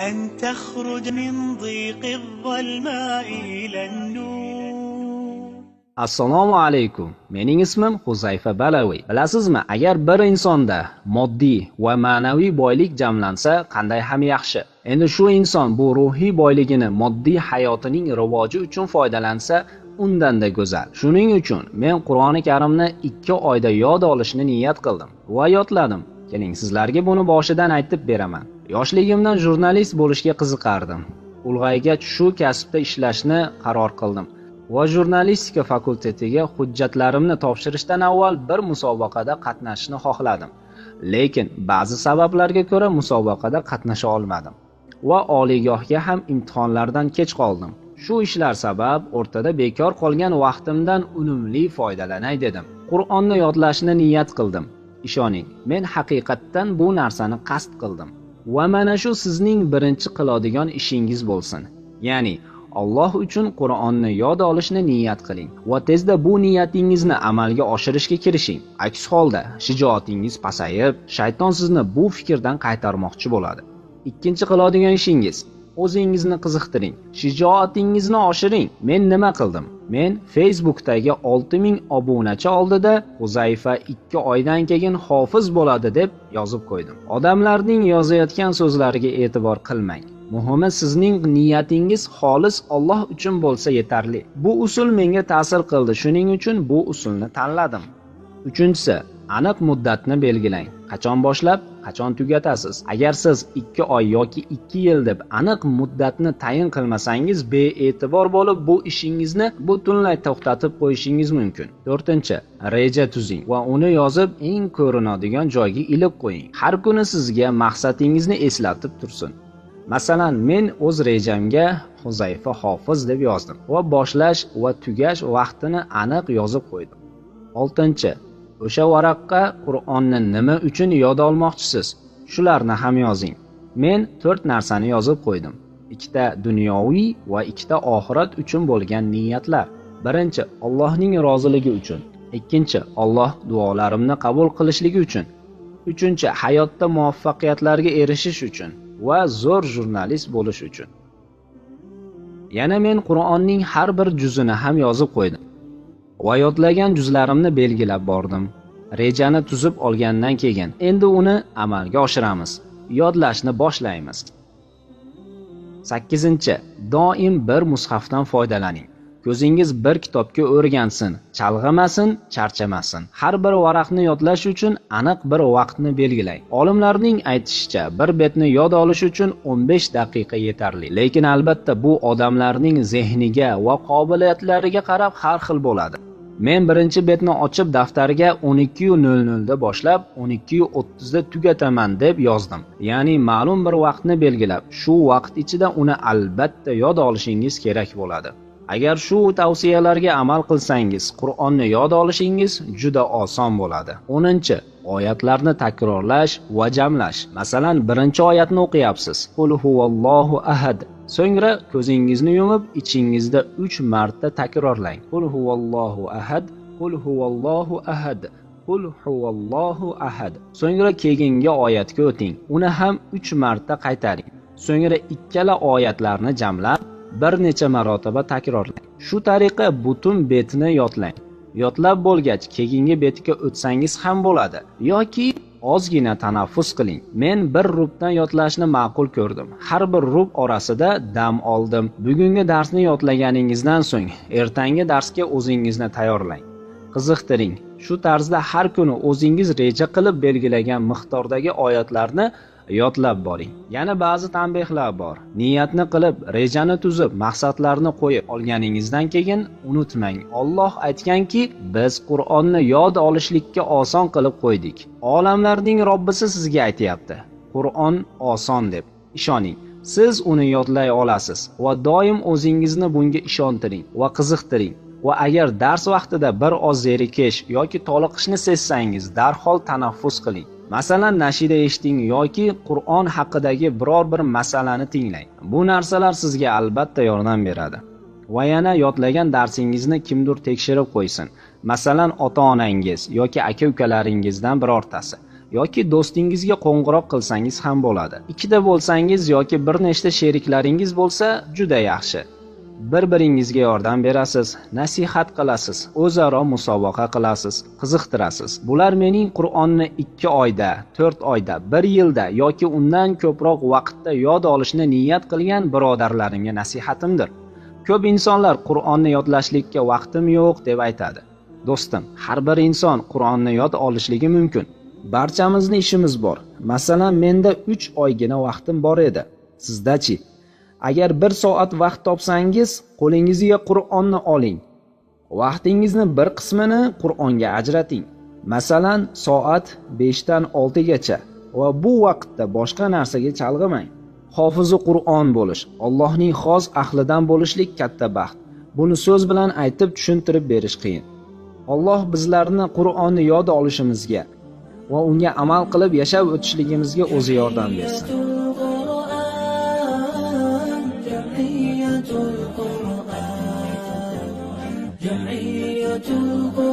أن تخرج من ضيق الظلماء إلى النور. Assalomu alaykum. Mening ismim Huzayfa Balawi. Bilasizmi, agar bir insonda moddiy va ma'naviy boylik jamlansa, qanday ham yaxshi. Endi shu inson bu ruhiy boyligini moddiy hayotining rivoji uchun foydalansa, undan-da go'zal. Shuning uchun men Qur'oni Karimni 2 oyda yod olishni niyat qildim va yodladim. Keling, sizlarga buni boshidan aytib beraman. Yoshligimdan jurnalist bo'lishga qiziqardim. Ulg'aygach shu kasbda ishlashni qaror qildim. Va jurnalistika fakultetiga hujjatlarimni topshirishdan avval bir musobaqada qatnashishni xohladim. Lekin ba'zi sabablarga ko'ra musobaqada qatnasha olmadim va oliygohga ham imtihonlardan kech qoldim. Shu ishlar sabab o'rtada bekor qolgan vaqtimdan unumli foydalanay dedim. Qur'onni yodlashni niyat qildim. Ishoning, men haqiqatdan bu narsani qasd qildim. Va mana shu sizning birinchi qiladigan ishingiz bo'lsin. Ya'ni Alloh uchun Qur'onni yod olishni niyat qiling va tezda bu niyatingizni amalga oshirishga kirishing. Aks holda shijoatingiz pasayib, shayton sizni bu fikrdan qaytarmoqchi bo'ladi. Ikkinchi qiladigan ishingiz: o'zingizni qiziqtiring, shijoatingizni oshiring. Men nima qildim? Men Facebookdagi 6000 obunachi oldida Huzayfa 2 oydan keyin hofiz bo'ladi deb yozib qo'ydim. Odamlarning yozayotgan so'zlariga e'tibor qilmang. Muhimi sizning niyatingiz xolis Alloh uchun bo'lsa yetarli. Bu usul menga ta'sir qildi, shuning uchun bu usulni tanladim. Uchinchisi, aniq muddatni belgilang. Qachon boshlab, qachon tugatasiz? Agar siz 2 oy yoki 2 yil deb aniq muddatni tayin qilmasangiz, bee'tibor bo'lib bu ishingizni butunlay to'xtatib qo'yishingiz mumkin. To'rtinchi, reja tuzing va uni yozib eng ko'rinadigan joyga ilib qo'ying. Har kuni sizga maqsadingizni eslatib tursin. Masalan, men o'z rejamga Huzayfa hofiz deb yozdim va boshlash va tugash vaqtini aniq yozib qo'ydim. 6. O'sha varaqqa Qur'onni nima uchun yod olmoqchisiz? Shularni ham yozing. Men 4 narsani yozib qo'ydim. 2ta dunyoviy va 2ta oxirat uchun bo'lgan niyatlar. Birinchi, Allohning roziligi uchun. Ikkinchi, Alloh duolarimni qabul qilishligi uchun. Uchinchi, hayotda muvaffaqiyatlarga erishish uchun va zo'r jurnalist bo'lish uchun. Yana men Qur'onning har bir juzini ham yozib qo'ydim va yodlagan juzlarimni belgilab bordim. Rejani tuzib olgandan keyin endi uni amalga oshiramiz. Yodlashni boshlaymiz. 8. Doim bir mushafdan foydalaning. Ko'zingiz bir kitobga o'rgansin, chalg'amasin, charchamasin. Har bir varaqni yodlash uchun aniq bir vaqtni belgilang. Olimlarning aytishicha, bir betni yod olish uchun 15 daqiqa yetarli. Lekin albatta bu odamlarning zehniga va qobiliyatlariga qarab har xil bo'ladi. Men birinchi betni ochib daftarga 12:00 da boshlab 12:30 da tugataman deb yozdim. Ya'ni ma'lum bir vaqtni belgilab, shu vaqt ichida uni albatta yod olishingiz kerak bo'ladi. Agar shu tavsiyalarga amal qilsangiz, Qur'onni yod olishingiz juda oson bo'ladi. 10. Oyatlarni takrorlash va jamlash. Masalan, birinchi oyatni o'qiyapsiz. Qul huvallohu ahad. So'ngra ko'zingizni yumib, ichingizda 3 marta takrorlang. Qul huvallohu ahad, qul huvallohu ahad, qul huvallohu ahad. So'ngra keyingi oyatga o'ting. Uni ham 3 marta qaytaring. So'ngra ikkala oyatlarni jamlab bir necha marotaba takrorlang. Shu tariqa butun betni yodlang. Yodlab bo'lgach, keyingi betga o'tsangiz ham bo'ladi yoki ozgina tanaffus qiling. Men bir rubdan yodlashni ma'qul ko'rdim. Har bir rub orasida dam oldim. Bugungi darsni yodlaganingizdan so'ng ertangi darsga o'zingizni tayyorlang. Qiziqtiring. Shu tarzda har kuni o'zingiz reja qilib belgilagan miqdordagi oyatlarni yodlab boring. Yana ba'zi tanbehlar bor. Niyatni qilib, rejani tuzib, maqsadlarni qo'yib olganingizdan keyin unutmang. Alloh aytganki, biz Qur'onni yod olishlikka oson qilib qo'ydik. Olamlarning Robbisi sizga aytayapti. Qur'on oson deb. Ishoning, siz uni yodlay olasiz va doim o'zingizni bunga ishontiring va qiziqtiring. Va agar dars vaqtida bir oz zerikish yoki toliqishni sezsangiz, darhol tanaffus qiling. Masalan, nashida eshiting yoki Qur'on haqidagi biror bir masalani tinglang. Bu narsalar sizga albatta yordam beradi. Va yana yodlagan darsingizni kimdir tekshirib qo'ysin. Masalan, ota-onangiz yoki aka-ukalaringizdan birortasi yoki do'stingizga qo'ng'iroq qilsangiz ham bo'ladi. Ikkita bo'lsangiz yoki bir nechta sheriklaringiz bo'lsa, juda yaxshi. Bir-biringizga yordam berasiz, nasihat qilasiz, o'zaro musobaqa qilasiz, qiziqtirasiz. Bular mening Qur'onni 2 oyda, 4 oyda, 1 yilda yoki undan ko'proq vaqtda yod olishni niyat qilgan birodarlarimga nasihatimdir. Ko'p insonlar Qur'onni yodlashlikka vaqtim yo'q deb aytadi. Do'stim, har bir inson Qur'onni yod olishligi mumkin. Barchamizni ishimiz bor. Masalan, menda 3 oygina vaqtim bor edi. Sizdachi? Agar 1 soat vaqt topsangiz, qo'lingizga Qur'onni oling. Vaqtingizni bir qismini Qur'onga ajrating. Masalan, soat 5 dan 6 gacha va bu vaqtda boshqa narsaga chalg'imang. Hofizi Qur'on bo'lish, Allohning xos ahlidan bo'lishlik katta baxt. Buni so'z bilan aytib tushuntirib berish qiyin. Alloh bizlarni Qur'onni yod olishimizga va unga amal qilib yashab o'tishligimizga o'zi yordam bersin. جمعية القرآن